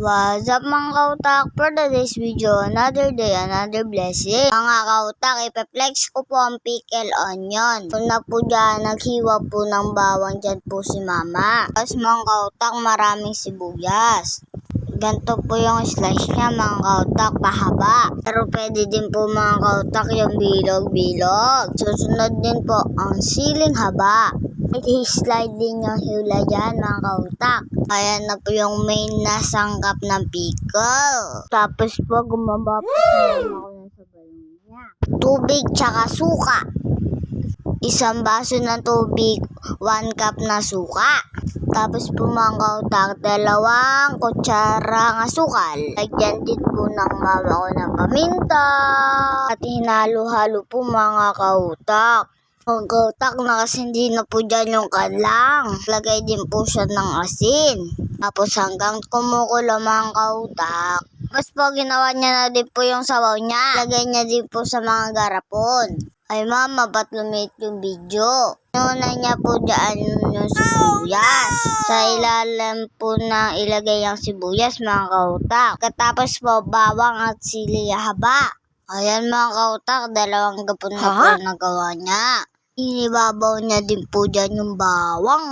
What's up mga kautak? For today's video, another day, another blessing. Mga kautak, ipeplex ko po ang pickle onion. Una po dyan, naghiwa po ng bawang dyan po si mama. Tapos mga kautak, maraming sibuyas. Ganito po yung slice niya mga kautak, pahaba. Pero pwede din po mga kautak yung bilog-bilog. Susunod din po ang siling haba. I-slide din yung hula dyan mga kautak. Ayan na po yung main na sangkap ng pickle. Tapos po gumaba po ako ng sabay niya. Tubig tsaka suka. Isang baso ng tubig, 1 cup na suka. Tapos po mga kautak, 2 kutsara ng asukal. Lagyan din po ng mama ko ng paminta. At hinalo-halo po mga kautak. Mga kautak, nakasindi na po dyan yung kadlang. Lagay din po siya ng asin. Tapos hanggang kumukulo mga kautak. Tapos po ginawa niya na din po yung sabaw niya. Lagay niya din po sa mga garapon. Ay mama, ba't lumit yung video? Una niya po dyan yung sibuyas. Sa ilalim po na ilagay yung sibuyas mga kautak. Katapos po bawang at sili haba. Ayan mga kautak, 2 gapon na po nagawa niya. Inibabaw niya din po dyan yung bawang.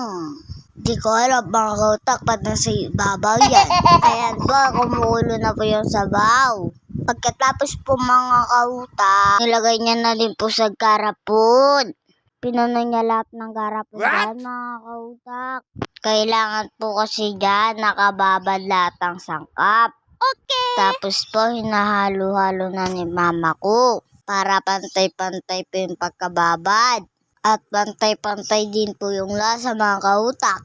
Di ko alam mga kautak, ba't nasa ibabaw yan? Ayan po, kumukulo na po yung sabaw. Pagkatapos po mga kautak, nilagay niya na din po sa garapon. Pinuno niya lahat ng garapon dyan mga kautak. Kailangan po kasi dyan nakababad lahat ng sangkap. Okay. Tapos po hinahalo-halo na ni mama ko para pantay-pantay po yung pagkababad. At pantay-pantay din po yung lasa mga kautak.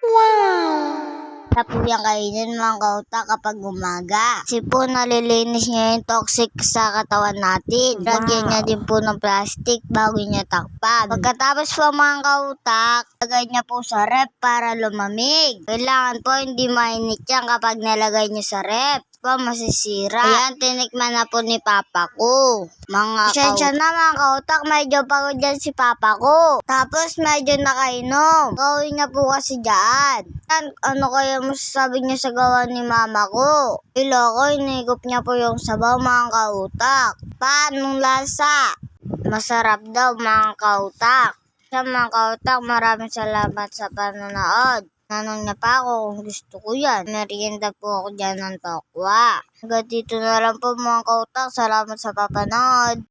Wow! Tapos yung kainin mga kautak kapag umaga. Kasi po nalilinis niya yung toxic sa katawan natin. Lagyan niya din po ng plastic bago niya takpan. Pagkatapos po mga kautak, lagay niya po sa ref para lumamig. Kailangan po hindi mainit yan kapag nalagay niya sa ref. Masisira. Ayan, tinikman na po ni papa ko. Pasensya na mga kautak, medyo pagod dyan si papa ko. Tapos medyo nakainom. Gawin niya po kasi dyan. Ano kaya masasabi niya sa gawa ni mama ko? Iloko, inigop niya po yung sabaw mga kautak. Paanong lasa? Masarap daw mga kautak. Sa mga kautak, maraming salamat sa panonood. Nanong niya pa ako kung gusto ko yan. Merienda po ako dyan ng tokwa. Hanggang dito na lang po mga kautak. Salamat sa papanood.